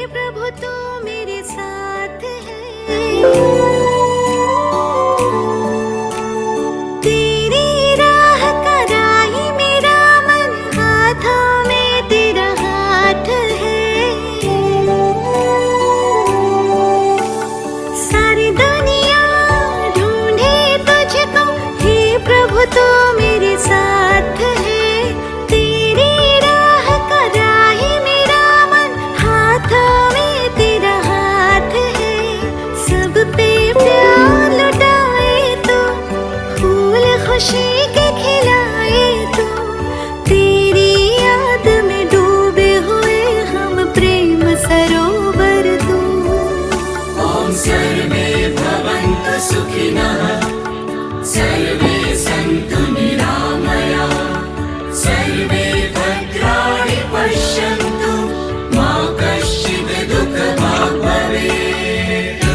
प्रभु तू मेरे साथ है, तेरी राह का राही मेरा मन, हाथों में तेरा हाथ है। सारी दुनिया ढूंढे तुझको, हे प्रभु तू मेरे साथ है, तेरी राह का राही मेरा मन, हाथों में तेरा हाथ है। सब पे प्यार लुटाए तो, फूल खुशी के खिलाए तो, तेरी याद में डूबे हुए हम, प्रेम सरोवर तू। ॐ सर्वे भवन्तु सुखिनः, सर्वे सन्तु निरामयाः, सर्वे भद्राणि पश्यन्तु, मा कश्चित् दुःखभाग् भवेत्।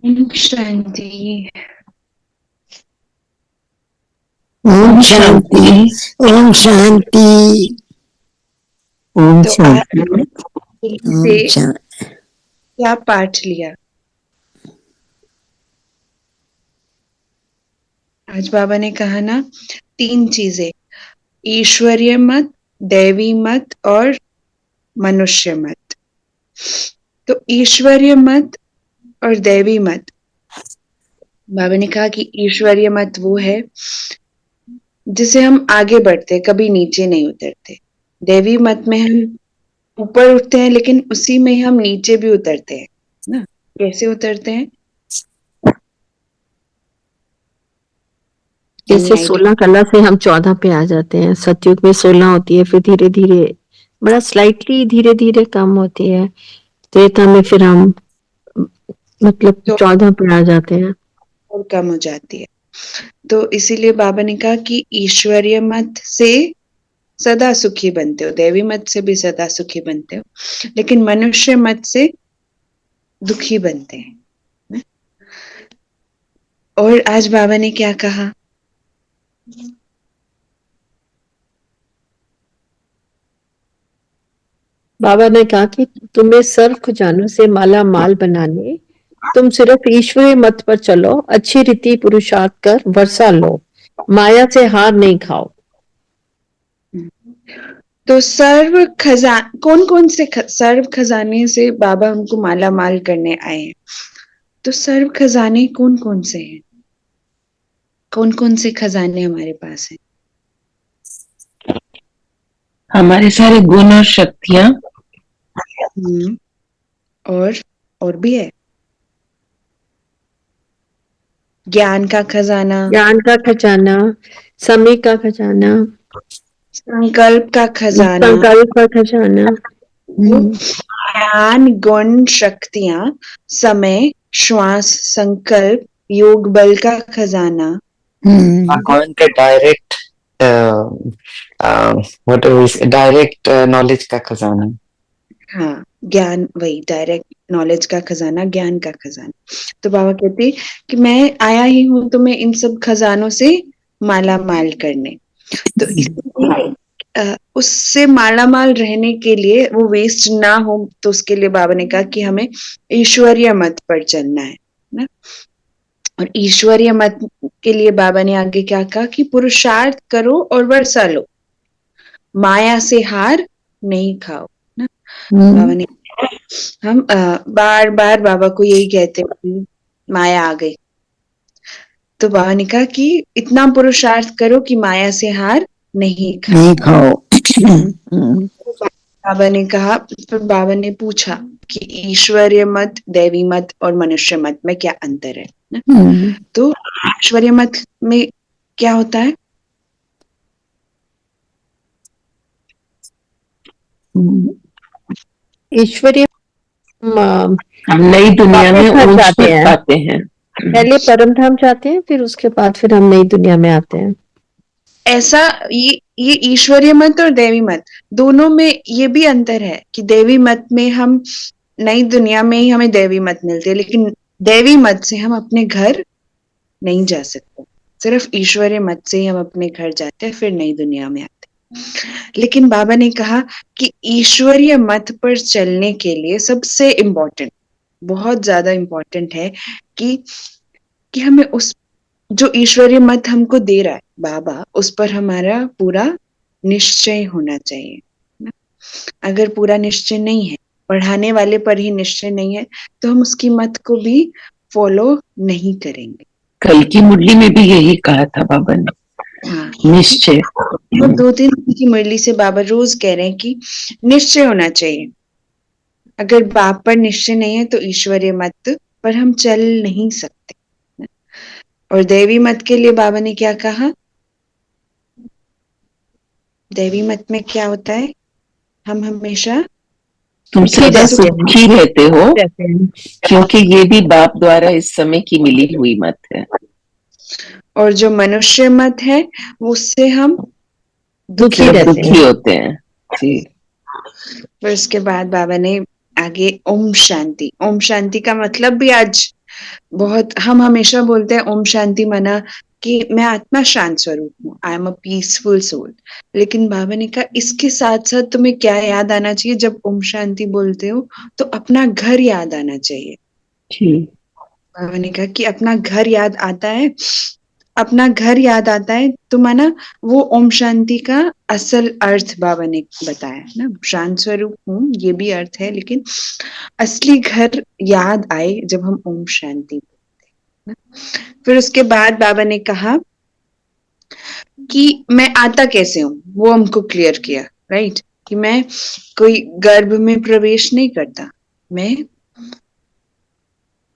ओम शांति। ओम शांति। ओम शांति। ओम तो शांति। आज से ओम शांति। क्या पाठ लिया? आज बाबा ने कहा ना, 3 चीजें, ईश्वरीय मत, दैवी मत और मनुष्य मत। तो ईश्वरीय मत और दैवी मत, बाबा ने कहा कि ईश्वरीय मत वो है जिसे हम आगे बढ़ते, कभी नीचे नहीं उतरते। दैवी मत में हम ऊपर उठते हैं, लेकिन उसी में हम नीचे भी उतरते हैं ना। कैसे उतरते हैं? जैसे 16 कला से हम 14 पे आ जाते हैं। सतयुग में 16 होती है, फिर धीरे धीरे बड़ा स्लाइटली धीरे धीरे कम होती है। त्रेता में फिर हम मतलब 14 पे आ जाते हैं और कम हो जाती है। तो इसीलिए बाबा ने कहा कि ईश्वरीय मत से सदा सुखी बनते हो, दैवी मत से भी सदा सुखी बनते हो, लेकिन मनुष्य मत से दुखी बनते हैं। और आज बाबा ने क्या कहा? बाबा ने कहा कि तुम्हें सर्व खजानों से माला माल बनाने, तुम सिर्फ ईश्वरीय मत पर चलो, अच्छी रीति पुरुषार्थ कर वर्षा लो, माया से हार नहीं खाओ। तो कौन कौन से सर्व खजाने से बाबा उनको माला माल करने आए हैं? तो सर्व खजाने कौन कौन से हैं? कौन कौन से खजाने हमारे पास हैं? हमारे सारे गुण और शक्तियां, और भी है। ज्ञान का खजाना, ज्ञान का खजाना, समय का खजाना, संकल्प का खजाना, संकल्प का खजाना, ज्ञान, गुण, शक्तियां, समय, श्वास, संकल्प, योग बल का खजाना, भगवान के डायरेक्ट डायरेक्ट नॉलेज का खजाना। हाँ, ज्ञान, वही डायरेक्ट नॉलेज का खजाना, ज्ञान का खजाना। तो बाबा कहते कि मैं आया ही हूं तुम्हें इन सब खजानों से माला माल करने। तो इसलिए उससे माला माल रहने के लिए, वो वेस्ट ना हो, तो उसके लिए बाबा ने कहा कि हमें ईश्वरीय मत पर चलना है ना। और ईश्वरीय मत के लिए बाबा ने आगे क्या कहा कि पुरुषार्थ करो और वर्षा लो, माया से हार नहीं खाओ ना। बाबा ने, हम बार बार बाबा को यही कहते हैं कि माया आ गई। तो बाबा ने कहा कि इतना पुरुषार्थ करो कि माया से हार नहीं खाओ। बाबा ने कहा, फिर बाबा ने पूछा कि ईश्वरीय मत, दैवी मत और मनुष्य मत में क्या अंतर है ना? तो ईश्वरीय मत में क्या होता है? ईश्वरीय हम नई दुनिया में पाते हैं। पहले परम धाम जाते हैं, फिर उसके बाद फिर हम नई दुनिया में आते हैं। ऐसा ये ईश्वरीय मत और दैवी मत दोनों में ये भी अंतर है कि दैवी मत में हम नई दुनिया में ही हमें दैवी मत मिलती है, लेकिन दैवी मत से हम अपने घर नहीं जा सकते। सिर्फ ईश्वरीय मत से ही हम अपने घर जाते हैं, फिर नई दुनिया में आते हैं। लेकिन बाबा ने कहा कि ईश्वरीय मत पर चलने के लिए सबसे इम्पोर्टेंट, बहुत ज्यादा इम्पोर्टेंट है कि हमें उस जो ईश्वरीय मत हमको दे रहा है बाबा, उस पर हमारा पूरा निश्चय होना चाहिए ना। अगर पूरा निश्चय नहीं है, पढ़ाने वाले पर ही निश्चय नहीं है, तो हम उसकी मत को भी फॉलो नहीं करेंगे। कल की मुरली में भी यही कहा था बाबा ने, हाँ, निश्चय। तो 2-3 दिन की मुरली से बाबा रोज कह रहे हैं कि निश्चय होना चाहिए। अगर बाप पर निश्चय नहीं है तो ईश्वरीय मत पर हम चल नहीं सकते। और दैवी मत के लिए बाबा ने क्या कहा? दैवी मत में क्या होता है? हम हमेशा तुम सदा सुखी रहते हो, क्योंकि ये भी बाप द्वारा इस समय की मिली हुई मत है। और जो मनुष्य मत है उससे हम दुखी होते हैं जी। फिर उसके बाद बाबा ने आगे ओम शांति, ओम शांति का मतलब भी आज बहुत हम हमेशा बोलते हैं ओम शांति मना कि मैं आत्मा शांत स्वरूप हूँ, I am a peaceful soul. लेकिन बाबा ने कहा इसके साथ साथ तुम्हें क्या याद आना चाहिए? जब ओम शांति बोलते हो तो अपना घर याद आना चाहिए। बाबा ने कहा कि अपना घर याद आता है, अपना घर याद आता है तो माना वो ओम शांति का असल अर्थ बाबा ने बताया ना। शांत स्वरूप हूँ ये भी अर्थ है, लेकिन असली घर याद आए जब हम ओम शांति बोलते हैं। फिर उसके बाद बाबा ने कहा कि मैं आता कैसे हूँ, वो हमको क्लियर किया, राइट? कि मैं कोई गर्भ में प्रवेश नहीं करता, मैं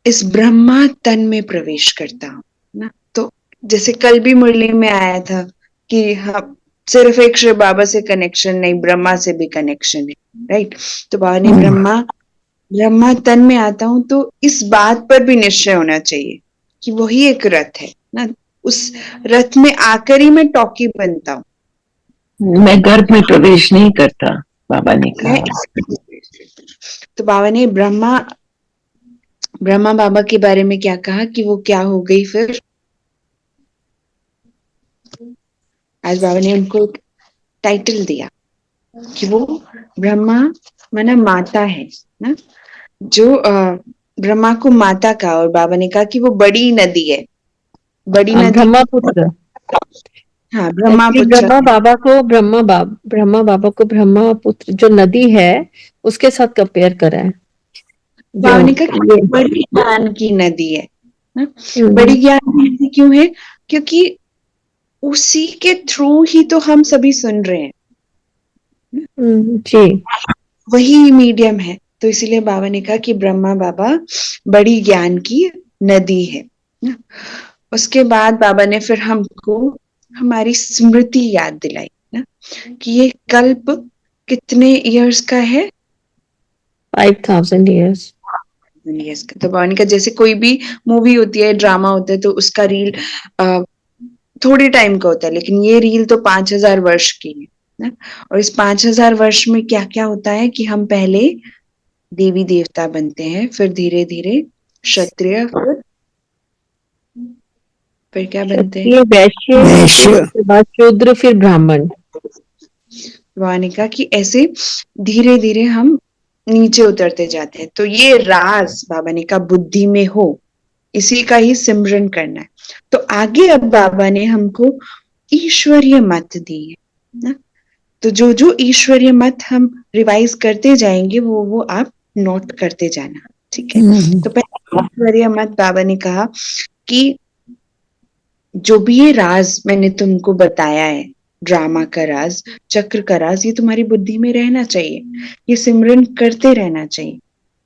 इस ब्रह्मा तन में प्रवेश करता हूँ ना। तो जैसे कल भी मुरली में आया था कि हम सिर्फ एक शिव बाबा से कनेक्शन नहीं, ब्रह्मा से भी कनेक्शन है, राइट? तो बाबा ने ब्रह्मा तन में आता हूँ तो इस बात पर भी निश्चय होना चाहिए कि वही एक रथ है ना, उस रथ में आकर ही मैं टॉकी बनता हूँ, मैं गर्भ में प्रवेश नहीं करता, बाबा ने कहा। तो बाबा ने ब्रह्मा बाबा के बारे में क्या कहा कि वो क्या हो गई फिर? आज बाबा ने उनको एक टाइटल दिया कि वो ब्रह्मा माना माता है ना, जो ब्रह्मा को माता का, और बाबा ने कहा कि वो बड़ी नदी है, बड़ी नदी ब्रह्मपुत्र। हाँ, ब्रह्मपुत्र। ब्रह्मा बाबा को ब्रह्मपुत्र जो नदी है उसके साथ कंपेयर करा है। बाबा ने कहा कि बड़ी ज्ञान की नदी है ना। बड़ी ज्ञान की नदी क्यों है? क्योंकि उसी के थ्रू ही तो हम सभी सुन रहे हैं जी, वही मीडियम है। तो इसीलिए बाबा ने कहा कि ब्रह्मा बाबा बड़ी ज्ञान की नदी है ना। उसके बाद बाबा ने फिर हमको हमारी स्मृति याद दिलाई ना कि ये कल्प कितने इयर्स का है? 5000 years। का। तो बाबा ने कहा जैसे कोई भी मूवी होती है, ड्रामा होता है, तो उसका रील थोड़े टाइम का होता है, लेकिन ये रील तो 5000 वर्ष की है ना। और इस 5000 वर्ष में क्या क्या होता है कि हम पहले देवी देवता बनते हैं, फिर धीरे धीरे क्षत्रिय, फिर क्या बनते हैं? वैश्य, उसके बाद शूद्र, फिर ब्राह्मण। बाबा ने कहा कि ऐसे धीरे धीरे हम नीचे उतरते जाते हैं। तो ये राज बाबा ने कहा बुद्धि में हो, इसी का ही सिमरन करना है। तो आगे अब बाबा ने हमको ईश्वरीय मत दी है ना। तो जो जो ईश्वरीय मत हम रिवाइज करते जाएंगे वो आप नोट करते जाना, ठीक है? तो पहले ईश्वरीय मत बाबा ने कहा कि जो भी ये राज मैंने तुमको बताया है, ड्रामा का राज, चक्र का राज, ये तुम्हारी बुद्धि में रहना चाहिए, ये सिमरन करते रहना चाहिए।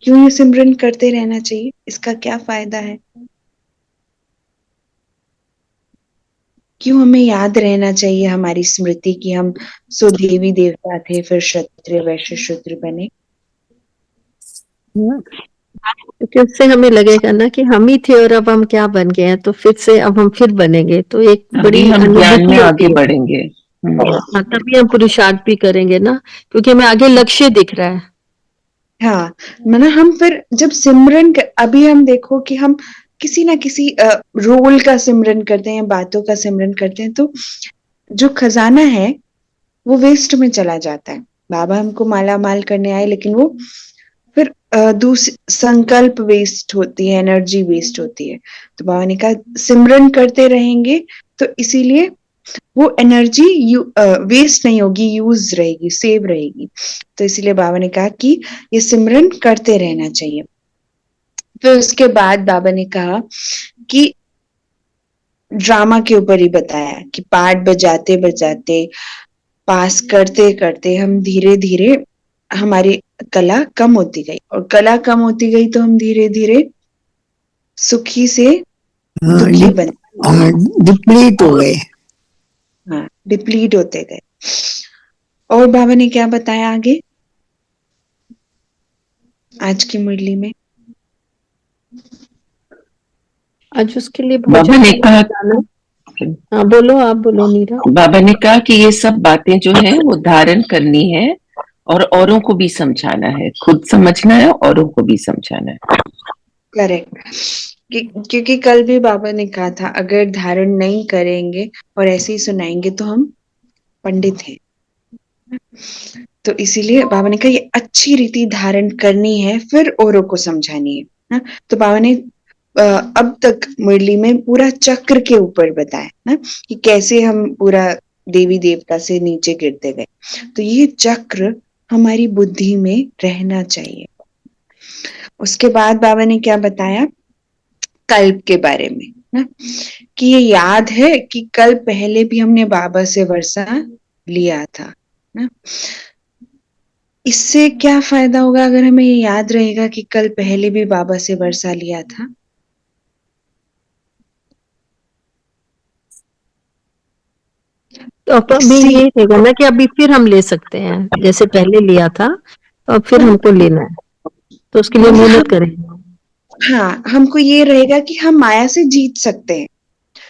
क्यों ये सिमरन करते रहना चाहिए? इसका क्या फायदा है? क्यों हमें याद रहना चाहिए हमारी स्मृति कि हम सो देवी देवता थे, फिर क्षत्रिय वैश्य शूद्र बने? क्योंकि उससे हमें लगेगा ना कि हम ही थे और अब हम क्या बन गए हैं, तो फिर से अब हम फिर बनेंगे, तो एक बड़ी हम ज्ञान में आगे बढ़ेंगे। हाँ, तभी हम पुरुषार्थ भी करेंगे ना, क्योंकि हमें आगे लक्ष्य दिख रहा है। हाँ, मतलब हम फिर जब सिमरन अभी हम देखो कि हम किसी ना किसी रोल का सिमरन करते हैं, बातों का सिमरन करते हैं, तो जो खजाना है वो वेस्ट में चला जाता है। बाबा हमको माला माल करने आए, लेकिन वो फिर दूसरी संकल्प वेस्ट होती है, एनर्जी वेस्ट होती है। तो बाबा ने कहा सिमरन करते रहेंगे तो इसीलिए वो एनर्जी वेस्ट नहीं होगी, यूज रहेगी, सेव रहेगी। तो इसीलिए बाबा ने कहा कि ये सिमरन करते रहना चाहिए। फिर उसके बाद बाबा ने कहा कि ड्रामा के ऊपर ही बताया कि पार्ट बजाते बजाते, पास करते करते हम धीरे धीरे हमारी कला कम होती गई, और कला कम होती गई तो हम धीरे धीरे सुखी से दुखी बन, डिप्लीट हो गए। हाँ, डिप्लीट होते गए। और बाबा ने क्या बताया आगे आज की मुरली में? आज उसके लिए बाबा ने कहा, हाँ बोलो, आप बोलो नीरा। बाबा ने कहा कि ये सब बातें जो है वो धारण करनी है और औरों को भी समझाना है, खुद समझना है, औरों को भी समझाना है। करेक्ट, क्योंकि कल भी बाबा ने कहा था अगर धारण नहीं करेंगे और ऐसे ही सुनाएंगे तो हम पंडित हैं। तो इसीलिए बाबा ने कहा ये अच्छी रीति धारण करनी है, फिर औरों को समझानी है ना। तो बाबा ने अब तक मुरली में पूरा चक्र के ऊपर बताया ना कि कैसे हम पूरा देवी देवता से नीचे गिरते गए। तो ये चक्र हमारी बुद्धि में रहना चाहिए। उसके बाद बाबा ने क्या बताया कल्प के बारे में ना, कि ये याद है कि कल पहले भी हमने बाबा से वर्षा लिया था ना। इससे क्या फायदा होगा अगर हमें ये याद रहेगा कि कल पहले भी बाबा से वर्षा लिया था? तो अभी ये रहेगा ना कि अभी फिर हम ले सकते हैं, जैसे पहले लिया था तो अब फिर हमको लेना है, तो उसके लिए मेहनत करेंगे। हाँ, हमको ये रहेगा कि हम माया से जीत सकते हैं,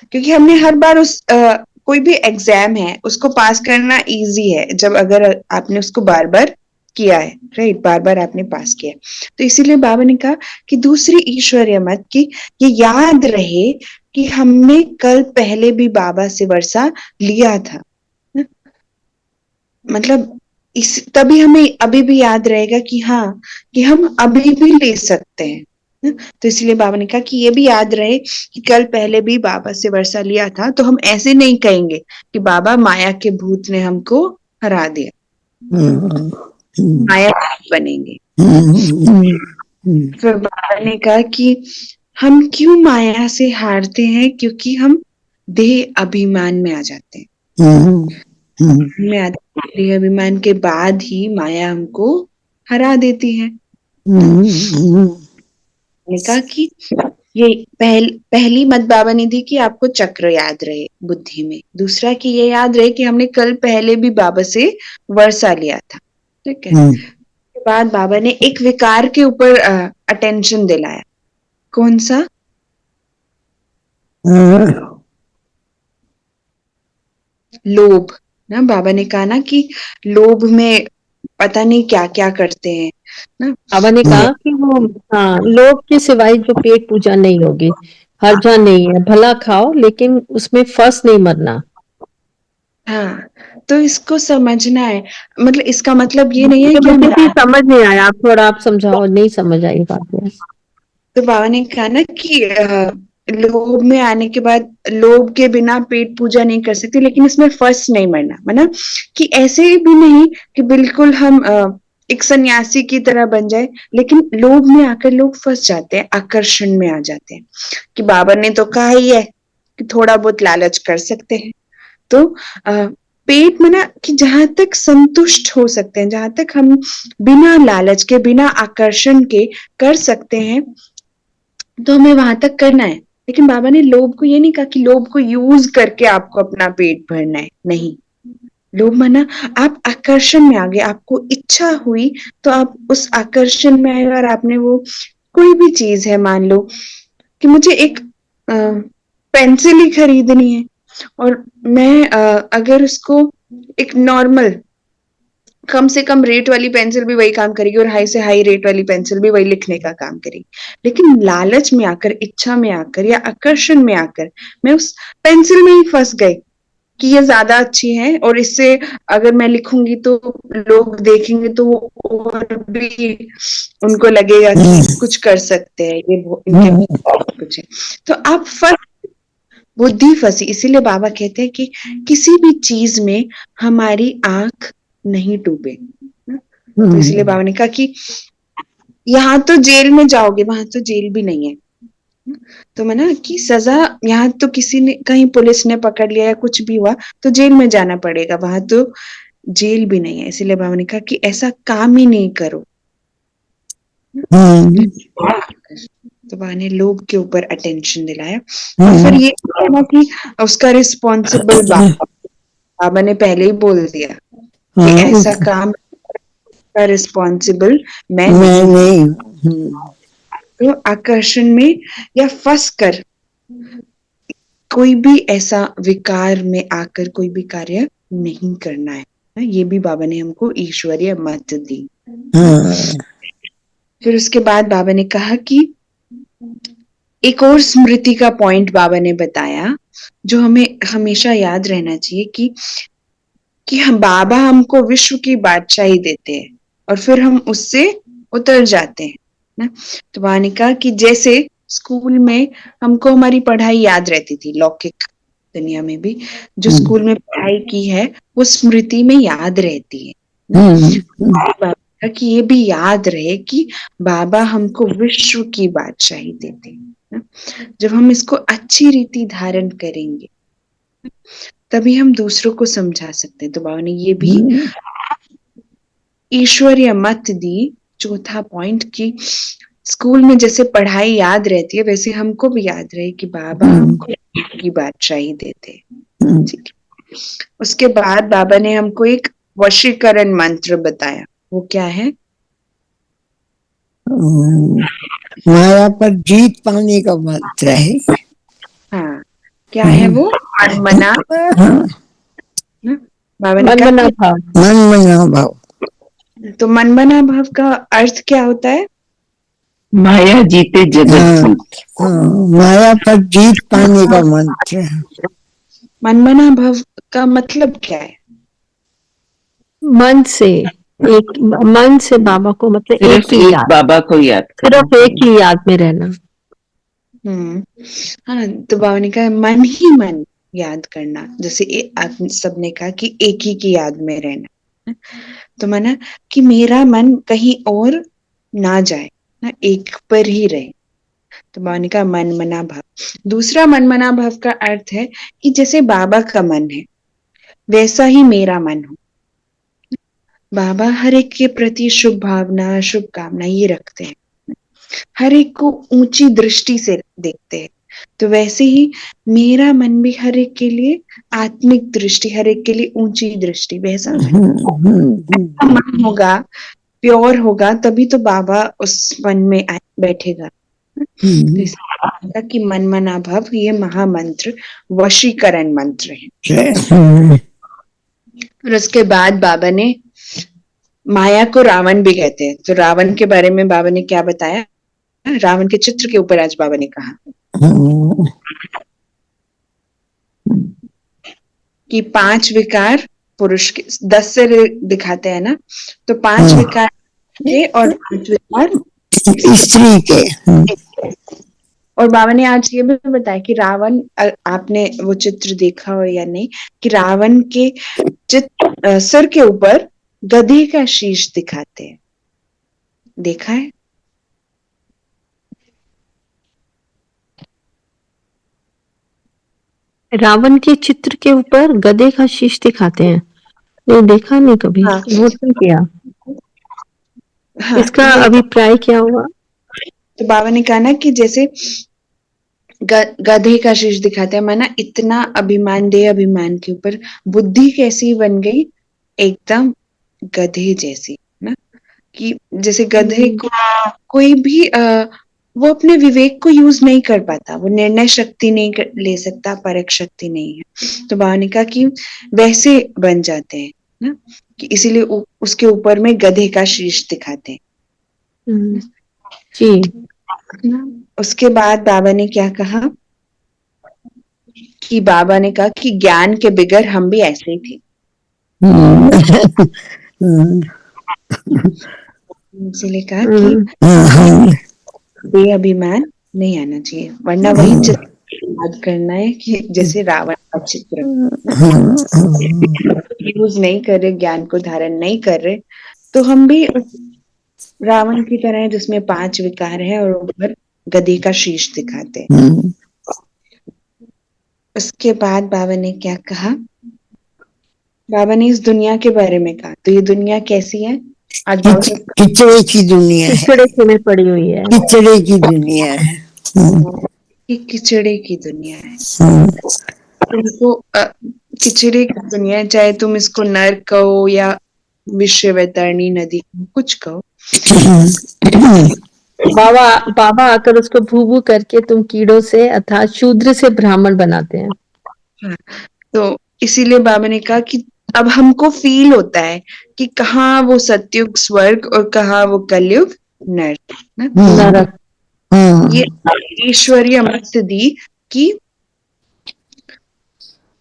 क्योंकि हमने हर बार कोई भी एग्जाम है उसको पास करना इजी है जब अगर आपने उसको बार बार किया है, राइट, बार बार आपने पास किया है। तो इसीलिए बाबा ने कहा कि दूसरी ईश्वरीय मत की ये याद रहे कि हमने कल पहले भी बाबा से वर्षा लिया था, मतलब इस तभी हमें अभी भी याद रहेगा कि हाँ, कि हम अभी भी ले सकते हैं। तो इसलिए बाबा ने कहा कि ये भी याद रहे कि कल पहले भी बाबा से वर्षा लिया था, तो हम ऐसे नहीं कहेंगे कि बाबा माया के भूत ने हमको हरा दिया, माया बनेंगे। फिर बाबा ने कहा कि हम क्यों माया से हारते हैं, क्योंकि हम देह अभिमान में आ जाते हैं। में आते देह अभिमान के बाद ही माया हमको हरा देती है। ने कहा कि ये पहली मत बाबा ने दी कि आपको चक्र याद रहे बुद्धि में, दूसरा कि ये याद रहे कि हमने कल पहले भी बाबा से वर्षा लिया था, ठीक है। उसके बाद बाबा ने एक विकार के ऊपर अटेंशन दिलाया। कौन सा? लोभ ना। बाबा ने कहा ना कि लोभ में पता नहीं क्या क्या करते हैं ना। बाबा ने कहा कि वो हाँ, लोभ के सिवाय जो पेट पूजा नहीं होगी, हर्जा नहीं है, भला खाओ लेकिन उसमें फंस नहीं मरना। हाँ, तो इसको समझना है, मतलब इसका मतलब ये नहीं है कि मुझे समझ नहीं आया, आप थोड़ा आप समझाओ, नहीं समझ आई बात में। तो बाबा ने कहा ना कि लोभ में आने के बाद लोभ के बिना पेट पूजा नहीं कर सकते, लेकिन इसमें फंस नहीं मरना, मतलब कि ऐसे भी नहीं कि बिल्कुल हम एक सन्यासी की तरह बन जाए, लेकिन लोभ में आकर लोग फंस जाते हैं, आकर्षण में आ जाते हैं कि बाबा ने तो कहा ही है कि थोड़ा बहुत लालच कर सकते हैं। तो पेट में ना कि जहां तक संतुष्ट हो सकते हैं, जहां तक हम बिना लालच के, बिना आकर्षण के कर सकते हैं, तो हमें वहां तक करना है। लेकिन बाबा ने लोभ को ये नहीं कहा कि लोभ को यूज करके आपको अपना पेट भरना है, नहीं। लोभ माना आप आकर्षण में आ गए, आपको इच्छा हुई तो आप उस आकर्षण में आए और आपने वो कोई भी चीज है, मान लो कि मुझे एक पेंसिल ही खरीदनी है और मैं अगर उसको एक नॉर्मल कम से कम रेट वाली पेंसिल भी वही काम करेगी और हाई से हाई रेट वाली पेंसिल भी वही लिखने का काम करेगी। लेकिन लालच में आकर, इच्छा में आकर या आकर्षण में आकर मैं उस पेंसिल में ही फंस गई कि ये ज्यादा अच्छी है और इससे अगर मैं लिखूंगी तो लोग देखेंगे तो और भी उनको लगेगा कि कुछ कर सकते हैं, ये इनके कुछ है। तो आप बुद्धि फंसी। इसीलिए बाबा कहते हैं कि किसी भी चीज में हमारी आंख नहीं डूबे। तो इसलिए बाबा ने कहा कि यहाँ तो जेल में जाओगे, वहां तो जेल भी नहीं है। तो माना कि सजा यहाँ तो किसी ने, कहीं पुलिस ने पकड़ लिया या कुछ भी हुआ तो जेल में जाना पड़ेगा, वहां तो जेल भी नहीं है। इसीलिए बाबा ने कहा कि ऐसा काम ही नहीं करो। तो बाबा ने लोग के ऊपर अटेंशन दिलाया और फिर ये कहना कि उसका रिस्पॉन्सिबल बाबा ने पहले ही बोल दिया कि ऐसा काम का रिस्पॉन्सिबल मैं नहीं। तो आकर्षण में या फंस कर कोई भी ऐसा विकार में आकर कोई भी कार्य नहीं करना है। ये भी बाबा ने हमको ईश्वरीय मत दी। फिर उसके बाद बाबा ने कहा कि एक और स्मृति का पॉइंट बाबा ने बताया जो हमें हमेशा याद रहना चाहिए कि हम बाबा हमको विश्व की बादशाही देते हैं और फिर हम उससे उतर जाते हैं ना। तो बाबा ने कहा कि जैसे स्कूल में हमको हमारी पढ़ाई याद रहती थी, लौकिक दुनिया में भी जो स्कूल में पढ़ाई की है वो स्मृति में याद रहती है। कि ये भी याद रहे कि बाबा हमको विश्व की बादशाही देते हैं। जब हम इसको अच्छी रीति धारण करेंगे तभी हम दूसरों को समझा सकते हैं। तो बाबा ने ये भी ईश्वरीय मत दी, चौथा पॉइंट, कि स्कूल में जैसे पढ़ाई याद रहती है वैसे हमको भी याद रहे कि बाबा हमको की बादशाही देते हैं। ठीक है। उसके बाद बाबा ने हमको एक वशीकरण मंत्र बताया। वो क्या है? माया पर जीत पाने का मंत्र है। हाँ, क्या है वो? मनमना। बाबा ने मनमना कहा भाव। मनमना भाव। तो मनमना भाव का अर्थ क्या होता है? माया जीते जगत जीत। माया पर जीत पाने का मंत्र है। मनमना भाव का मतलब क्या है? मन से बाबा को, मतलब सिर्फ एक बाबा को याद करना, सिर्फ एक ही याद में रहना। हाँ, तो बाबा ने कहा मन ही मन याद करना, जैसे सबने कहा कि एक ही की याद में रहना। तो माना कि मेरा मन कहीं और ना जाए ना, एक पर ही रहे। तो बाबा ने कहा मनमना भाव। दूसरा मनमना भाव का अर्थ है कि जैसे बाबा का मन है वैसा ही मेरा मन हो। बाबा हर एक के प्रति शुभ भावना, शुभकामना ये रखते हैं, हर एक को ऊंची दृष्टि से देखते हैं। तो वैसे ही मेरा मन भी हर एक के लिए आत्मिक दृष्टि, हर एक के लिए ऊंची दृष्टि, वैसा मन होगा, प्योर होगा, तभी तो बाबा उस मन में बैठेगा। तो कि मनमना भव ये महामंत्र वशीकरण मंत्र है। और उसके बाद बाबा ने माया को रावण भी कहते हैं। तो रावण के बारे में बाबा ने क्या बताया? रावण के चित्र के ऊपर आज बाबा ने कहा कि 5 विकार पुरुष के 10 से दिखाते हैं ना, तो 5 विकार के और 5 विकार स्त्री के। और बाबा ने आज ये भी बताया कि रावण, आपने वो चित्र देखा हो या नहीं, कि रावण के सर के ऊपर गधे का शीश दिखाते हैं। देखा है? रावण के चित्र के ऊपर गधे का शीश दिखाते हैं, ये देखा नहीं कभी। हाँ। नोट नहीं किया। हाँ, इसका अभिप्राय क्या हुआ? तो बाबा ने कहा ना कि जैसे गधे का शीश दिखाते हैं, माना इतना अभिमान, दे अभिमान के ऊपर बुद्धि कैसी बन गई, एकदम गधे जैसी ना, कि जैसे गधे को कोई भी वो अपने विवेक को यूज नहीं कर पाता, वो निर्णय शक्ति नहीं ले सकता, परख शक्ति नहीं है। तो बाबा ने कहा कि वैसे बन जाते हैं ना, कि इसीलिए उसके ऊपर में गधे का शीश दिखाते हैं। जी। उसके बाद बाबा ने क्या कहा कि बाबा ने कहा कि ज्ञान के बगैर हम भी ऐसे ही थे, इसीलिए कहा कि बेअभिमान नहीं आना चाहिए, वरना वही चित्र याद करना है कि जैसे रावण का चित्र यूज नहीं कर रहे, ज्ञान को धारण नहीं कर रहे, तो हम भी रावण की तरह है जिसमें 5 विकार है और ऊपर गधे का शीश दिखाते हैं। उसके बाद बाबा ने क्या कहा, बाबा ने इस दुनिया के बारे में कहा, तो ये दुनिया कैसी है? आज बाबा किचड़े की दुनिया है, किचड़े में पड़ी हुई है, किचड़े की दुनिया है। ये किचड़े की दुनिया है। तुमको किचड़े की दुनिया, चाहे तुम इसको नर्क कहो या विश्व वैतरणी नदी, कुछ कहो। बाबा आकर उसको भू भू करके तुम कीड़ों से अर्थात शूद्र से ब्राह्मण बनाते हैं। हाँ, तो इसीलिए बाबा ने कहा कि अब हमको फील होता है कि कहाँ वो सतयुग स्वर्ग और कहाँ वो कलयुग नर्क। नरक। ये ईश्वरीय मत दी कि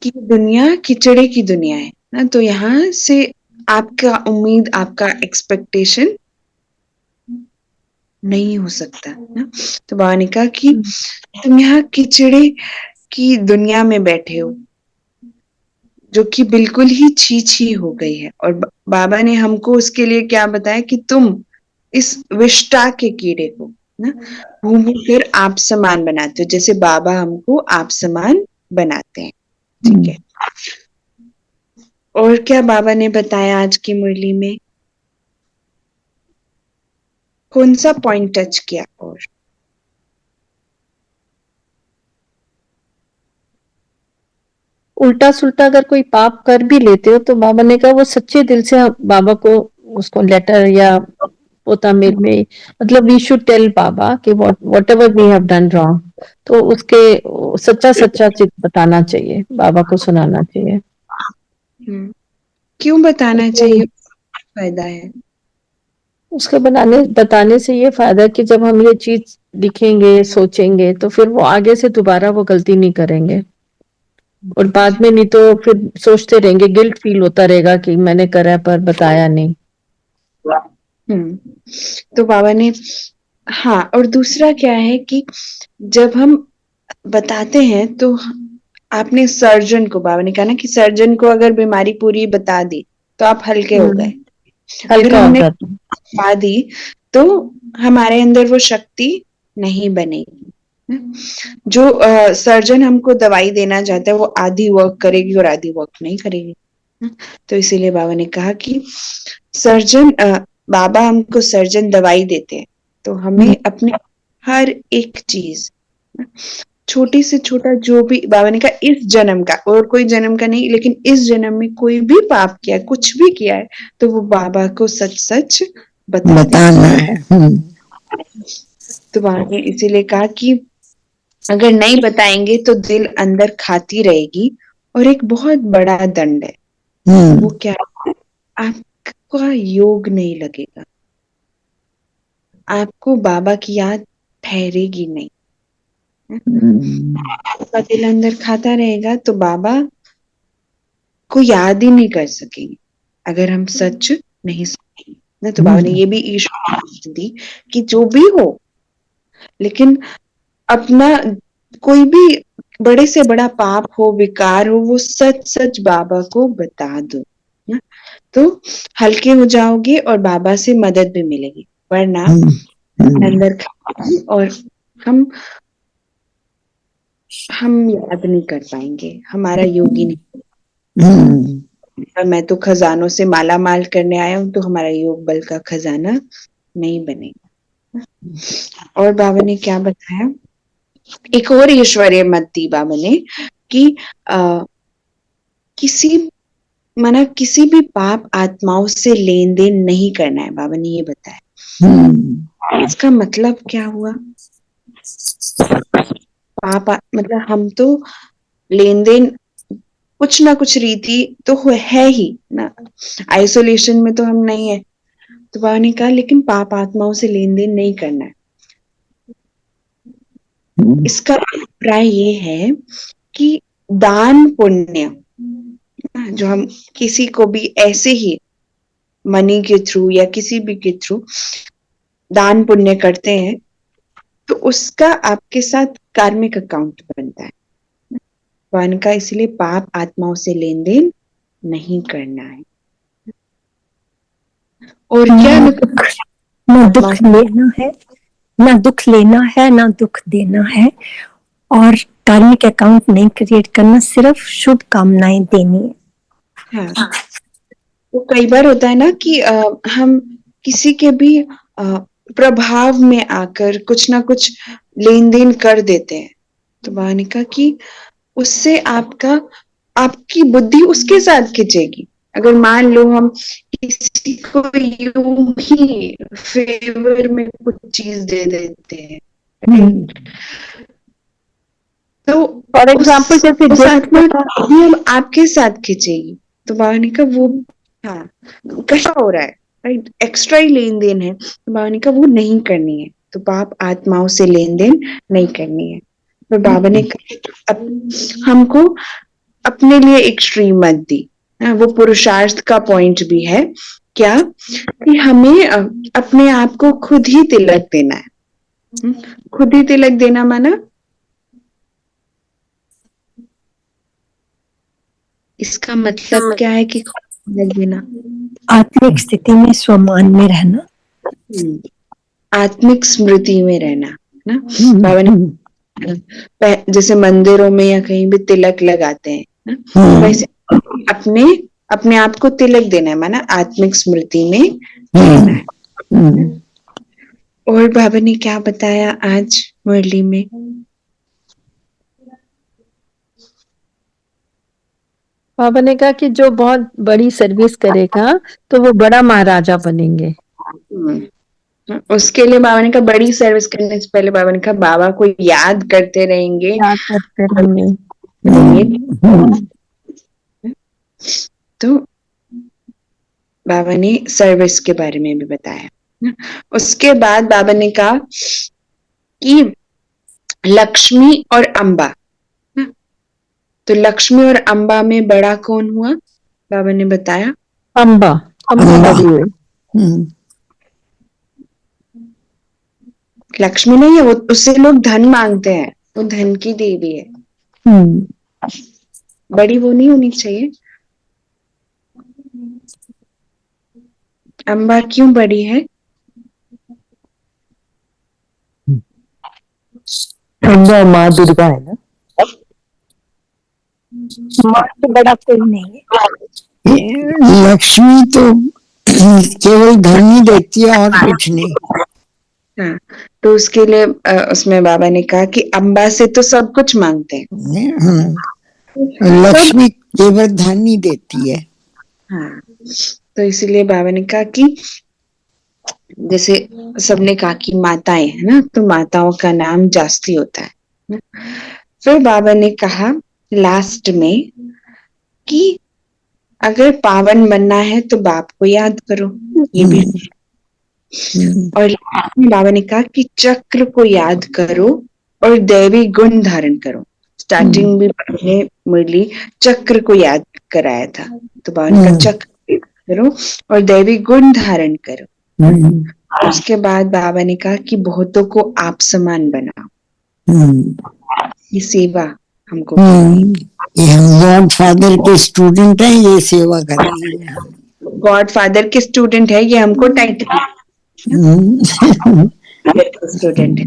दुनिया किचड़े की दुनिया है ना, तो यहाँ से आपका उम्मीद, आपका एक्सपेक्टेशन नहीं हो सकता ना। तो बाबा ने कहा कि तुम यहाँ किचड़े की दुनिया में बैठे हो जो कि बिल्कुल ही छी हो गई है, और बाबा ने हमको उसके लिए क्या बताया कि तुम इस विष्टा के कीड़े को ना घूम कर आप समान बनाते हो, जैसे बाबा हमको आप समान बनाते हैं। ठीक है, और क्या बाबा ने बताया आज की मुरली में? कौन सा पॉइंट टच किया? और उल्टा सुल्टा अगर कोई पाप कर भी लेते हो तो बाबा ने कहा वो सच्चे दिल से बाबा को उसको लेटर या पोता मेल में, मतलब वी शुड टेल बाबा कि whatever we have done wrong, तो उसके सच्चा सच्चा चित बताना चाहिए, बाबा को सुनाना चाहिए। क्यों बताना चाहिए? फायदा है उसके बताने से ये फायदा है कि जब हम ये चीज लिखेंगे सोचेंगे तो फिर वो आगे से दोबारा वो गलती नहीं करेंगे, और बाद में नहीं तो फिर सोचते रहेंगे, गिल्ट फील होता रहेगा कि मैंने करा पर बताया नहीं। तो बाबा ने, हाँ, और दूसरा क्या है कि जब हम बताते हैं तो आपने सर्जन को, बाबा ने कहा ना कि सर्जन को अगर बीमारी पूरी बता दी तो आप हल्के हो गए। अगर हमने बता दी तो हमारे अंदर वो शक्ति नहीं बनेगी। जो सर्जन हमको दवाई देना चाहता है वो आधी वर्क करेगी और आधी वर्क नहीं करेगी। तो इसीलिए बाबा ने कहा कि सर्जन, बाबा हमको सर्जन दवाई देते हैं, तो हमें अपने हर एक चीज, छोटी से छोटा जो भी, बाबा ने कहा इस जन्म का और कोई जन्म का नहीं, लेकिन इस जन्म में कोई भी पाप किया है, कुछ भी किया है, तो वो बाबा को सच सच बताना है। तो बाबा ने इसीलिए कहा कि अगर नहीं बताएंगे तो दिल अंदर खाती रहेगी, और एक बहुत बड़ा दंड है, वो क्या, आपका योग नहीं लगेगा, आपको बाबा की याद ठहरेगी नहीं। आपका दिल अंदर खाता रहेगा तो बाबा को याद ही नहीं कर सकेंगे अगर हम सच नहीं सुनेंगे ना। तो बाबा ने ये भी ईश्वर दी कि जो भी हो, लेकिन अपना कोई भी बड़े से बड़ा पाप हो, विकार हो, वो सच सच बाबा को बता दो ना, तो हल्के हो जाओगे और बाबा से मदद भी मिलेगी, वरना अंदर और हम याद नहीं कर पाएंगे, हमारा योग ही नहीं। मैं तो खजानों से माला माल करने आया हूं, तो हमारा योग बल का खजाना नहीं बनेगा। और बाबा ने क्या बताया, एक और ईश्वरीय मत दी बाबा ने कि किसी भी पाप आत्माओं से लेन देन नहीं करना है, बाबा ने ये बताया। इसका मतलब क्या हुआ? पाप मतलब हम तो लेन देन कुछ ना कुछ रीति तो है ही ना, आइसोलेशन में तो हम नहीं है। तो बाबा ने कहा लेकिन पाप आत्माओं से लेन देन नहीं करना है। इसका अभिप्राय ये है कि दान पुण्य जो हम किसी को भी ऐसे ही मनी के थ्रू या किसी भी के थ्रू दान पुण्य करते हैं तो उसका आपके साथ कार्मिक अकाउंट बनता है। भगवान का इसलिए पाप आत्माओं से लेन देन नहीं करना है। और क्या ना दुख लेना है, ना दुख लेना है, ना दुख देना है, और कार्मिक अकाउंट नहीं क्रिएट करना, सिर्फ शुभ कामनाएं देनी है। हाँ, तो कई बार होता है ना कि हम किसी के भी प्रभाव में आकर कुछ ना कुछ लेन देन कर देते हैं। तो बाबा ने कहा कि उससे आपकी बुद्धि उसके साथ खिंचेगी। अगर मान लो हम किसी को यूं ही फेवर में कुछ चीज दे देते हैं तो फॉर एग्जाम्पल जैसे उस गिफ्ट आत्मा भी हम आपके साथ खिंचेगी। तो बाबा ने कहा वो हाँ कैसा हो रहा है, राइट, एक्स्ट्रा ही लेन देन है। तो बाबा ने कहा वो नहीं करनी है। तो पाप आत्माओं से लेन देन नहीं करनी है। तो बाबा ने कहा हमको अपने लिए एक स्ट्रीम मत दी। वो पुरुषार्थ का पॉइंट भी है क्या कि हमें अपने आप को खुद ही तिलक देना है। खुद ही तिलक देना माना इसका मतलब क्या है कि खुद तिलक देना, आत्मिक स्थिति में स्वमान में रहना, आत्मिक स्मृति में रहना ना। बाबा ने जैसे मंदिरों में या कहीं भी तिलक लगाते हैं ना, वैसे अपने अपने आप को तिलक देना है, माना आत्मिक स्मृति में रहना है। और बाबा ने क्या बताया आज मुरली में? बाबा ने कहा कि जो बहुत बड़ी सर्विस करेगा तो वो बड़ा महाराजा बनेंगे। उसके लिए बाबा ने कहा बड़ी सर्विस करने से पहले बाबा ने कहा बाबा को याद करते रहेंगे, याद करते रहेंगे। तो बाबा ने सर्विस के बारे में भी बताया। उसके बाद बाबा ने कहा कि लक्ष्मी और अंबा, तो लक्ष्मी और अंबा में बड़ा कौन हुआ? बाबा ने बताया अंबा, अंबा बड़ी हुई। लक्ष्मी नहीं है, वो उससे लोग धन मांगते हैं, वो धन की देवी है। बड़ी वो नहीं होनी चाहिए। अंबा क्यों बड़ी है? अंबा माँ दुर्गा है ना, माँ से बड़ा कोई नहीं है। लक्ष्मी तो केवल धन ही देती है और कुछ नहीं। हाँ, तो उसके लिए उसमें बाबा ने कहा कि अंबा से तो सब कुछ मांगते हैं। लक्ष्मी केवल धन ही देती है। हाँ, तो इसीलिए बाबा ने कहा कि जैसे सबने कहा कि माताएं है ना, तो माताओं का नाम जास्ती होता है। फिर बाबा ने कहा लास्ट में कि अगर पावन बनना है तो बाप को याद करो, ये भी। और बाबा ने कहा कि चक्र को याद करो और दैवी गुण धारण करो। स्टार्टिंग भी हमने मुरली चक्र को याद कराया था। तो बाबा ने कहा चक्र करो और दैवी गुण धारण करो। उसके बाद बाबा ने कहा कि बहुतों को आप समान बनाओ। ये सेवा हमको ये हम गॉड फादर के स्टूडेंट हैं, ये सेवा करनी है। गॉड फादर के स्टूडेंट है, ये हमको टाइटल स्टूडेंट है।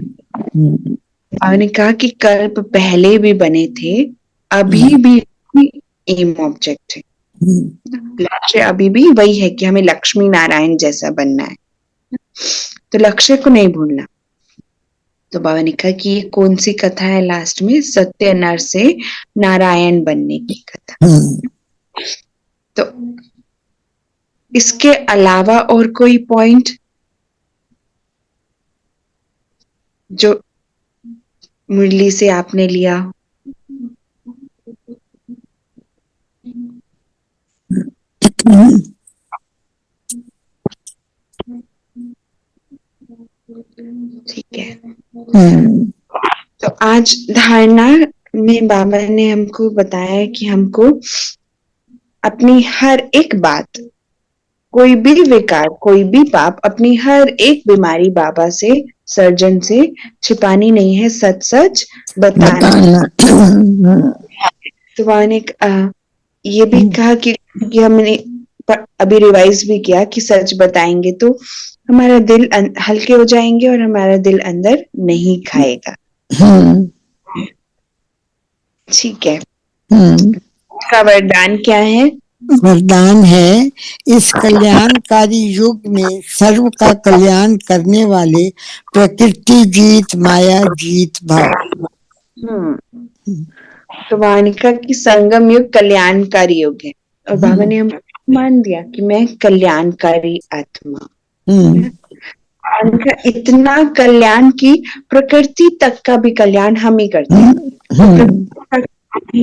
बाबा ने कहा कि कल्प पहले भी बने थे, अभी भी एम ऑब्जेक्ट है। लक्ष्य अभी भी वही है कि हमें लक्ष्मी नारायण जैसा बनना है, तो लक्ष्य को नहीं भूलना। तो बाबा ने कहा कि ये कौन सी कथा है लास्ट में? सत्य नर से नारायण बनने की कथा। तो इसके अलावा और कोई पॉइंट जो मुरली से आपने लिया? तो आज धारणा में बाबा ने हमको बताया कि हमको अपनी हर एक बात, कोई भी विकार, कोई भी पाप, अपनी हर एक बीमारी बाबा से, सर्जन से छिपानी नहीं है, सच सच बताना। तो बाबा ने ये भी कहा कि हमने अभी रिवाइज भी किया कि सच बताएंगे तो हमारा दिल हल्के हो जाएंगे और हमारा दिल अंदर नहीं खाएगा। ठीक है। का वरदान क्या है? वरदान है, इस कल्याणकारी युग में सर्व का कल्याण करने वाले प्रकृति जीत माया जीत भाव। तो वानिका की संगम युग कल्याणकारी युग है और बाबा ने हमको मान दिया कि मैं कल्याणकारी आत्मा। वानिका इतना कल्याण की प्रकृति तक का भी कल्याण हम ही करते हैं।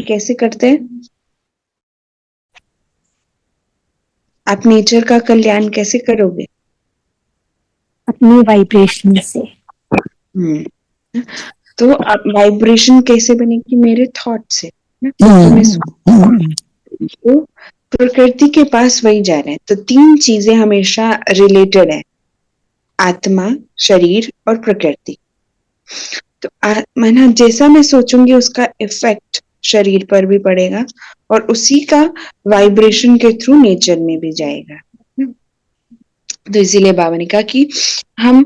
कैसे करते हैं? आप नेचर का कल्याण कैसे करोगे? अपनी वाइब्रेशन से। तो आप वाइब्रेशन कैसे बनेगी? मेरे थॉट से। तो प्रकृति के पास वही जा रहे हैं। तो तीन चीजें हमेशा रिलेटेड है, आत्मा, शरीर और प्रकृति। तो माना जैसा मैं सोचूंगी उसका इफेक्ट शरीर पर भी पड़ेगा और उसी का वाइब्रेशन के थ्रू नेचर में भी जाएगा। तो इसीलिए बाबा ने कहा कि हम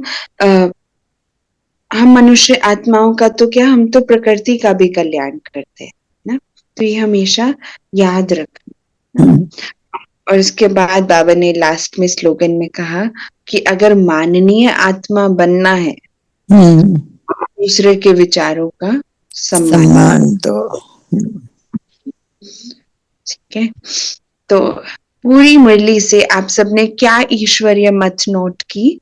मनुष्य आत्माओं का तो क्या, हम तो प्रकृति का भी कल्याण करते हैं ना। तो ये हमेशा याद रखना। और इसके बाद बाबा ने लास्ट में स्लोगन में कहा कि अगर माननीय आत्मा बनना है, दूसरे के विचारों का सम्मान दो। ठीक है। तो पूरी मुरली से आप सबने क्या ईश्वरीय मत नोट की?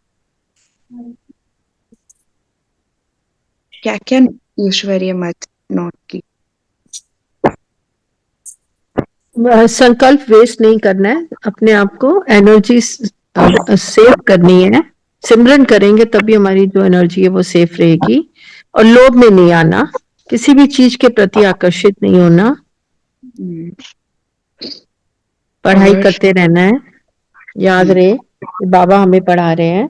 क्या क्या ईश्वरीय मत नोट की? संकल्प वेस्ट नहीं करना है, अपने आप को एनर्जी सेव करनी है। सिमरन करेंगे तभी हमारी जो एनर्जी है वो सेफ रहेगी। और लोभ में नहीं आना, किसी भी चीज के प्रति आकर्षित नहीं होना, पढ़ाई करते रहना है। याद रहे कि बाबा हमें पढ़ा रहे हैं।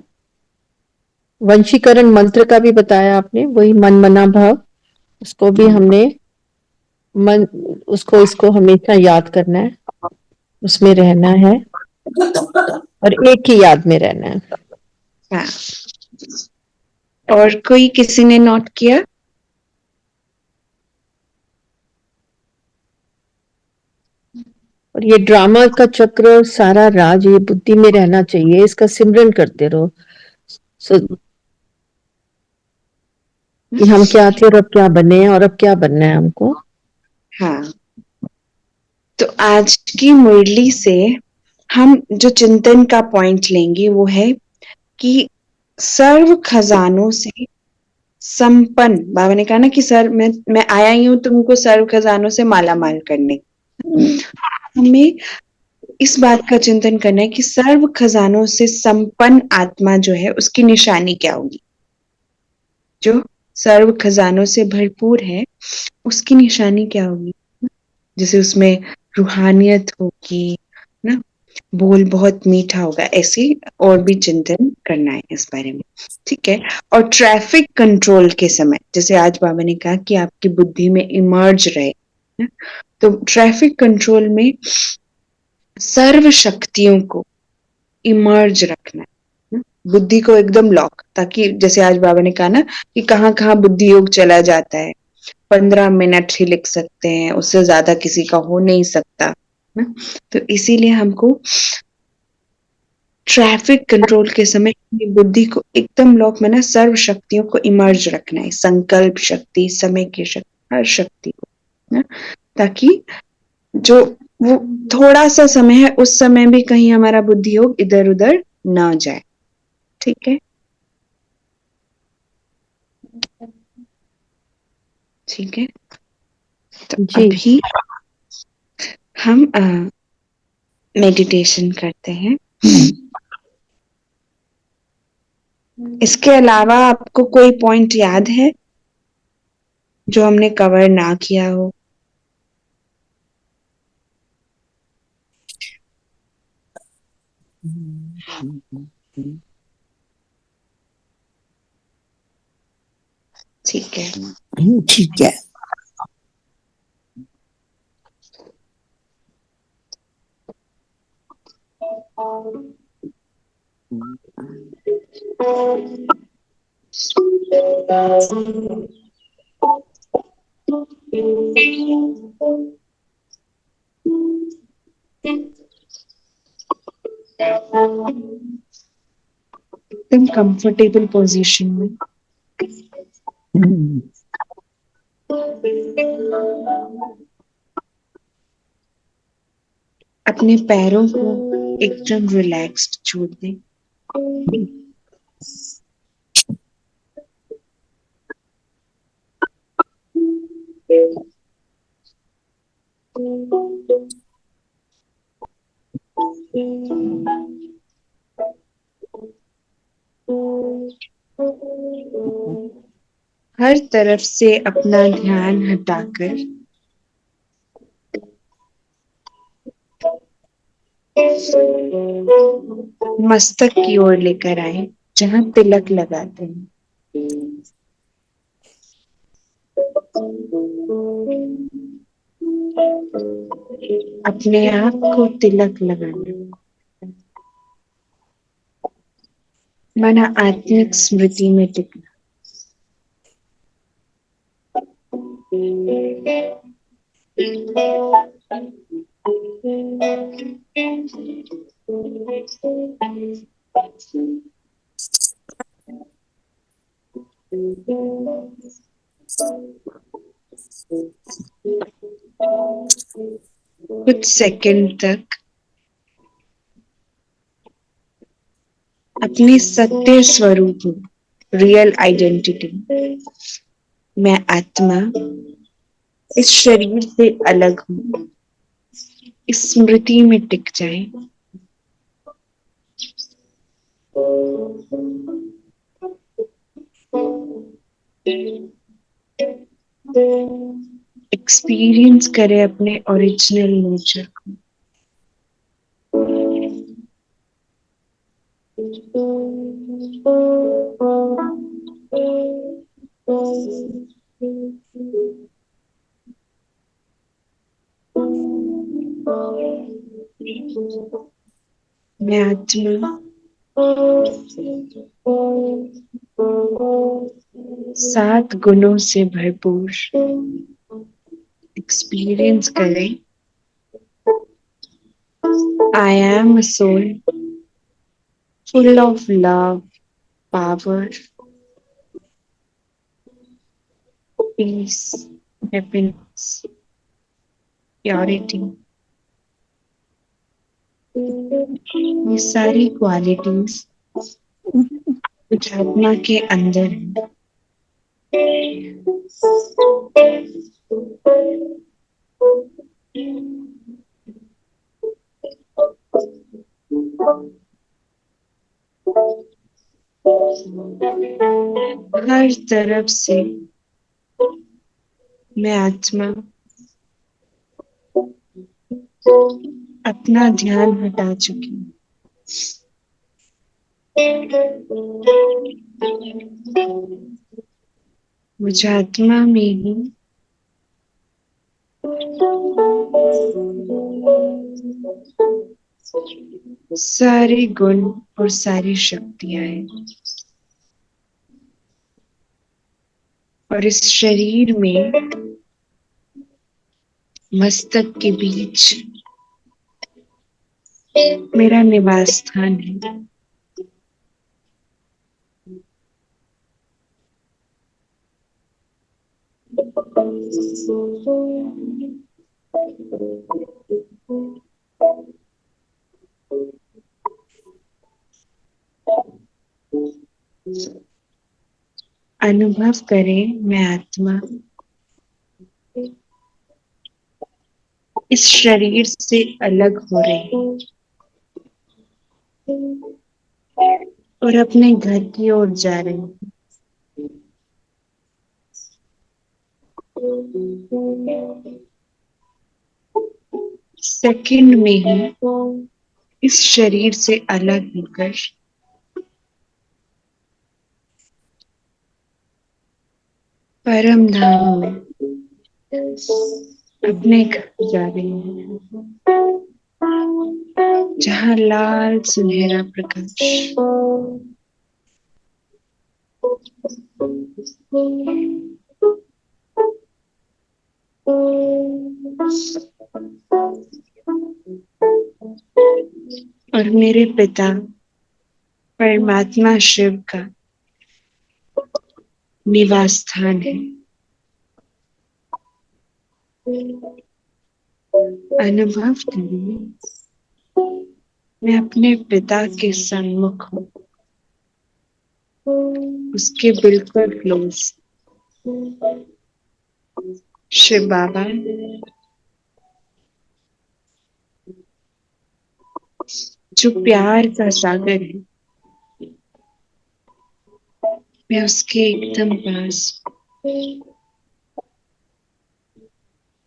वंशीकरण मंत्र का भी बताया आपने, वही मन मना भाव, उसको भी हमने इसको हमेशा याद करना है, उसमें रहना है और एक ही याद में रहना है। हाँ। और कोई किसी ने नोट किया? और ये ड्रामा का चक्र, सारा राज ये बुद्धि में रहना चाहिए, इसका सिमरन करते रहो। कि हम क्या थे और अब क्या बने हैं और अब क्या बनना है हमको। हाँ। तो आज की मुरली से हम जो चिंतन का पॉइंट लेंगे वो है कि सर्व खजानों से संपन्न, बाबा ने कहा ना कि सर मैं आया ही हूं तुमको सर्व खजानों से माला माल करने। हमें इस बात का चिंतन करना है कि सर्व खजानों से संपन्न आत्मा जो है उसकी निशानी क्या होगी। जो सर्व खजानों से भरपूर है उसकी निशानी क्या होगी? जैसे उसमें रूहानियत होगी ना, बोल बहुत मीठा होगा, ऐसे और भी चिंतन करना है इस बारे में। ठीक है। और ट्रैफिक कंट्रोल के समय, जैसे आज बाबा ने कहा कि आपकी बुद्धि में इमर्ज रहे ना, तो ट्रैफिक कंट्रोल में सर्व शक्तियों को इमर्ज रखना है, बुद्धि को एकदम लॉक, ताकि जैसे आज बाबा ने कहा ना कि कहाँ कहाँ बुद्धि योग चला जाता है, 15 मिनट ही लिख सकते हैं, उससे ज्यादा किसी का हो नहीं सकता ना। तो इसीलिए हमको ट्रैफिक कंट्रोल के समय बुद्धि को एकदम लॉक में ना सर्व शक्तियों को इमर्ज रखना है, संकल्प शक्ति, समय की शक्ति, हर शक्ति को ना, ताकि जो वो थोड़ा सा समय है उस समय भी कहीं हमारा बुद्धि योग इधर उधर ना जाए। ठीक है। ठीक है। तो अभी हम मेडिटेशन करते हैं। इसके अलावा आपको कोई पॉइंट याद है जो हमने कवर ना किया हो? ठीक है, ठीक है। एकदम कंफर्टेबल पोजीशन में अपने पैरों को एकदम रिलैक्स्ड छोड़ दें। हर तरफ से अपना ध्यान हटाकर मस्तक की ओर लेकर आए, जहां तिलक लगाते हैं। अपने आप को तिलक लगाना, माना आत्मिक स्मृति में टिकना। कुछ सेकंड तक अपने सत्य स्वरूप, रियल आइडेंटिटी, मैं आत्मा इस शरीर से अलग हूं, इस स्मृति में टिक जाए। एक्सपीरियंस करें अपने ओरिजिनल नेचर को। मैं आत्मा सात गुणों से भरपूर। एक्सपीरियंस करें, I am a soul full of love, power, peace, happiness, purity. ये सारी क्वालिटीज कुछ आत्मा के अंदर है। हर तरफ से मैं आत्मा अपना ध्यान हटा चुकी हूँ। मुझे आत्मा में ही सारे गुण और सारी शक्तियां हैं, और इस शरीर में मस्तक के बीच मेरा निवास स्थान है। अनुभव करें, मैं आत्मा इस शरीर से अलग हो रही हूँ। और अपने घर की ओर जा रही हूँ। सेकंड में ही इस शरीर से अलग होकर परम धाम में अपने घर जा रही हूँ, जहाँ लाल सुनहरा प्रकाश और मेरे पिता परमात्मा शिव का निवास स्थान है। अनुभव करिए, मैं अपने पिता के सम्मुख हूँ, उसके बिल्कुल क्लोज। शिव बाबा जो प्यार का सागर है, मैं उसके एकदम पास,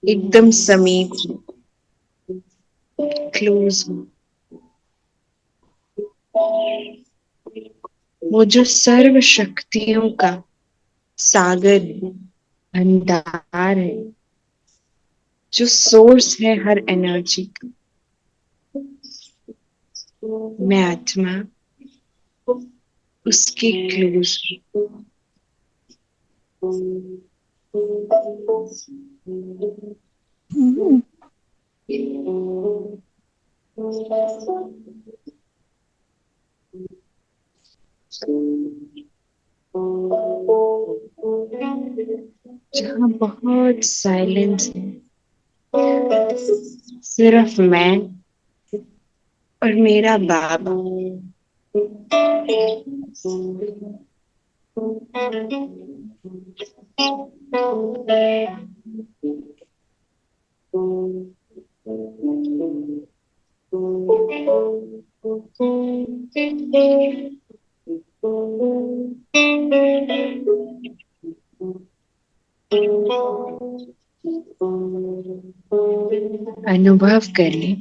एकदम समीप हूँ, क्लोज हूँ। वो जो सर्व शक्तियों का सागर है, भंडार है, जो सोर्स है हर एनर्जी का, मैं आत्मा उसके क्लोज हूँ। जहाँ बहुत साइलेंस है, सिर्फ मैं और मेरा बाबा। अनुभव कर ले,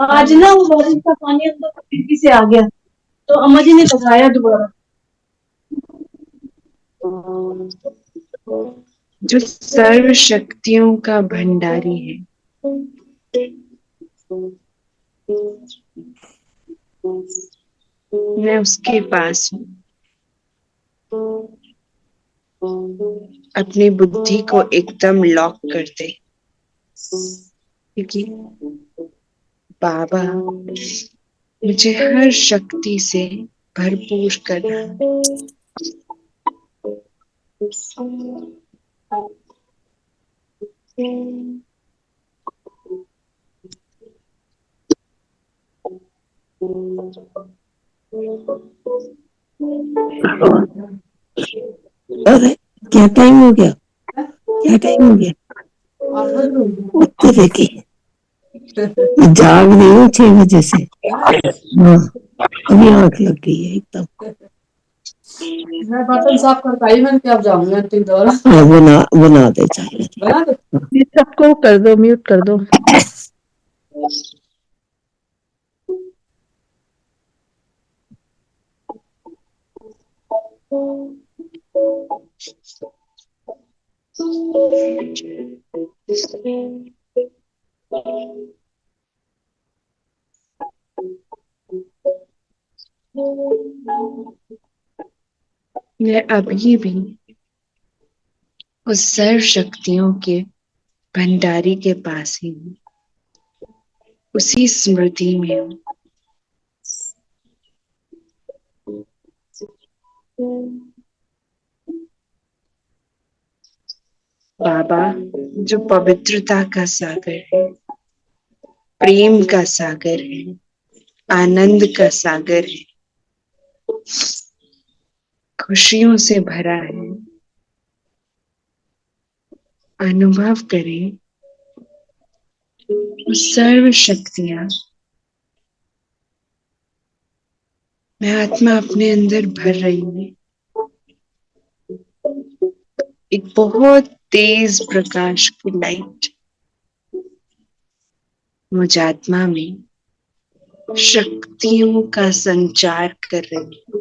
आज ना वो बारिश का पानी अंदर खिड़की से आ गया, तो अम्मा जी ने लगाया दोबारा। जो सर्व शक्तियों का भंडारी है, मैं उसके पास हूँ। अपनी बुद्धि को एकदम लॉक कर दे, क्योंकि बाबा मुझे हर शक्ति से भरपूर कर रहा है। अरे क्या टाइम हो गया, क्या टाइम हो गया? उत्तर देखी जाग रही हूँ 6 बजे से। हाँ, अभी आंख लग गई है एकदम। मैं बर्तन साफ कर पाई, मैंने क्या जाऊंगी अंतिम दौरा। हाँ, बना दे चाय। बना दो। सबको कर दो, म्यूट कर दो। मैं अभी भी उस सर्व शक्तियों के भंडारी के पास ही हूँ, उसी स्मृति में हूँ। बाबा जो पवित्रता का सागर है, प्रेम का सागर है, आनंद का सागर है, खुशियों से भरा है। अनुभव करें वो सर्व शक्तियां मैं आत्मा अपने अंदर भर रही हूँ। एक बहुत तेज प्रकाश की लाइट मुझ आत्मा में शक्तियों का संचार कर रही है।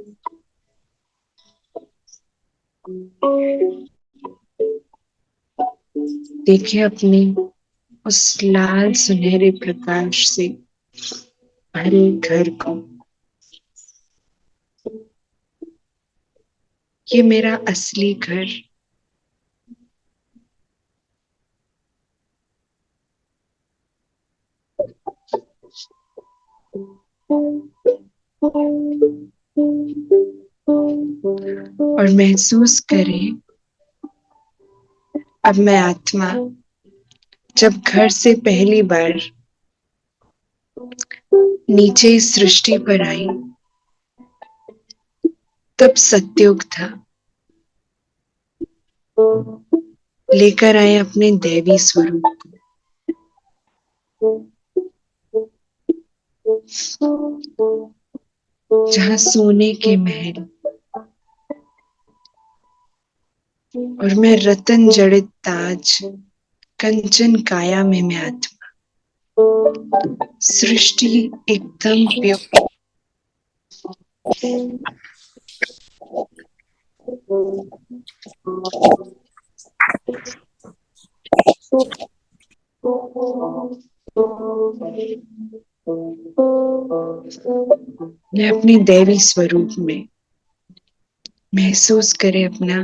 देखिए अपने उस लाल सुनहरे प्रकाश से भरे घर को। ये मेरा असली घर। और महसूस करें, अब मैं आत्मा जब घर से पहली बार नीचे इस सृष्टि पर आई, तब सत्युग था। लेकर आए अपने दैवी स्वरूप को, जहाँ सोने के महल और मैं रतन जड़ित ताज, कंचन काया में मैं आत्मा। सृष्टि एकदम प्योर। मैं अपने दैवी स्वरूप में महसूस करे अपना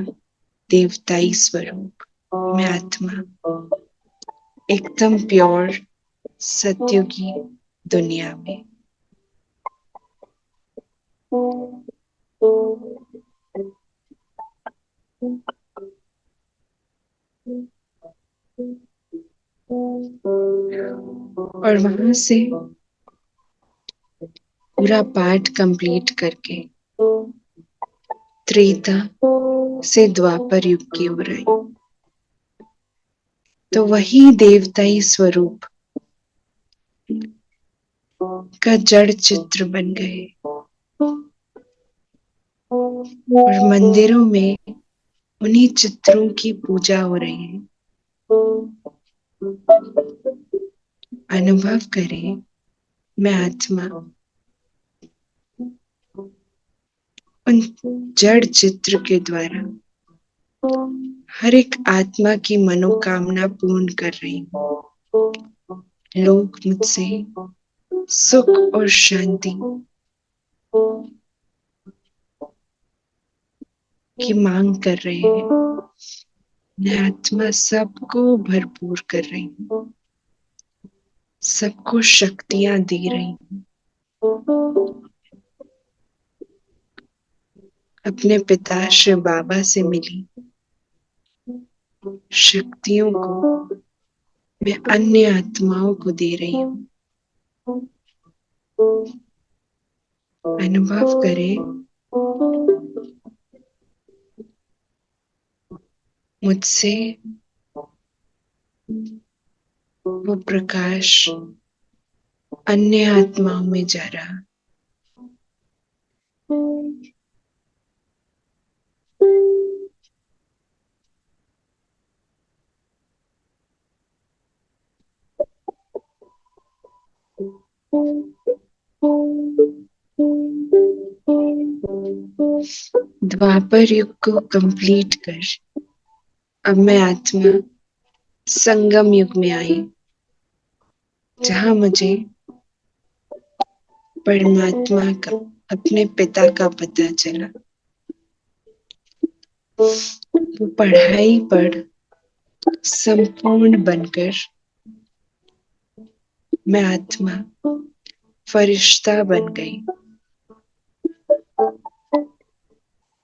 देवताई स्वरूप। मैं आत्मा एकदम प्योर सत्युगी दुनिया में। और वहां से पूरा पाठ कंप्लीट करके त्रेता से द्वापर युग की ओर आई, तो वही देवताई स्वरूप का जड़ चित्र बन गए। और मंदिरों में उन्हीं चित्रों की पूजा हो रही है। अनुभव करें, मैं आत्मा उन जड़ चित्र के द्वारा हर एक आत्मा की मनोकामना पूर्ण कर रही हूँ। लोग मुझसे सुख और शांति की मांग कर रहे हैं। मैं आत्मा सबको भरपूर कर रही हूँ, सबको शक्तियां दे रही हूँ। अपने पिता श्री बाबा से मिली शक्तियों को मैं अन्य आत्माओं को दे रही हूँ। अनुभव करें, मुझसे वो प्रकाश अन्य आत्माओं में जा रहा। द्वापर युग को कंप्लीट कर अब मैं आत्मा संगम युग में आई, जहां मुझे परमात्मा का, अपने पिता का पता चला। वो पढ़ाई पर संपूर्ण बनकर मैं आत्मा फरिश्ता बन गई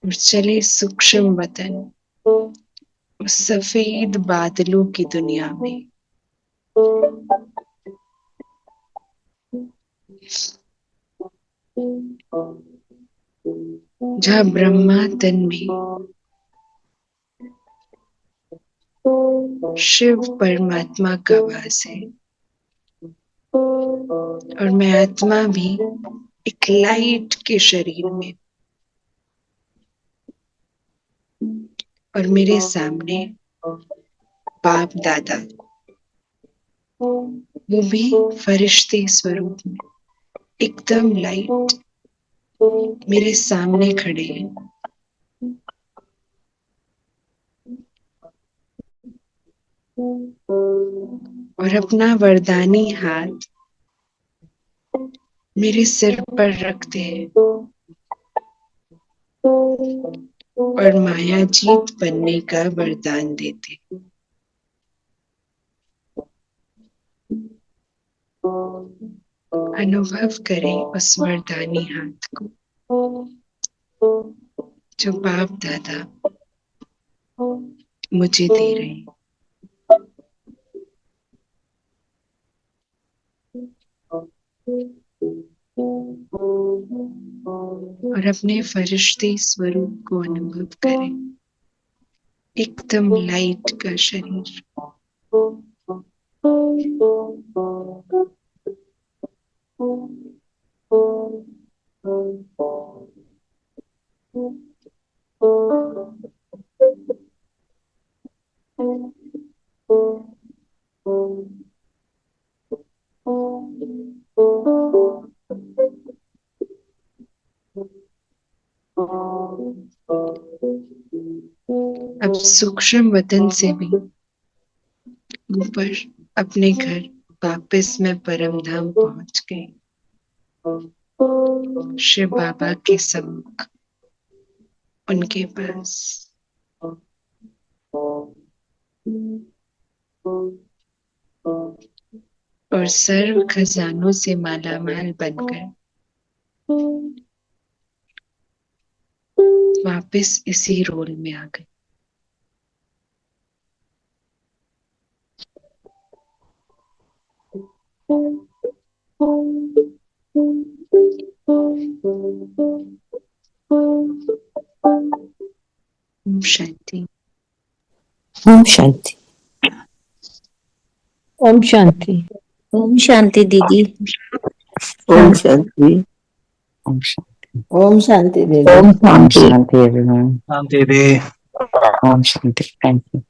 और चले सूक्ष्म वतन उस सफेद बादलों की दुनिया में। जहाँ ब्रह्मा तन में शिव परमात्मा का वास है और मैं आत्मा भी एक लाइट के शरीर में, और मेरे सामने बाप दादा, वो भी फरिश्ते स्वरूप में एकदम लाइट मेरे सामने खड़े हैं। और अपना वरदानी हाथ मेरे सिर पर रखते हैं और मायाजीत बनने का वरदान देते हैं। अनुभव करें उस वरदानी हाथ को जो बाप दादा मुझे दे रहे हैं। और अपने फरिश्ते स्वरूप को अनुभव करें, एकदम लाइट का शरीर। अब सूक्ष्म वतन से भी ऊपर अपने घर वापस में परम धाम पहुंच गए, शिव बाबा के सम्मुख, उनके पास। और सर्व खजानों से मालामाल बनकर वापस इसी रोल में आ गए। ओम शांति। ओम शांति। ओम शांति। ओम शांति दीदी। ओम शांति। ओम शांति। ओम शांति दीदी। ओम ओम शांति। शांति एवरीवन। शांति दे। ओम शांति। Thank you.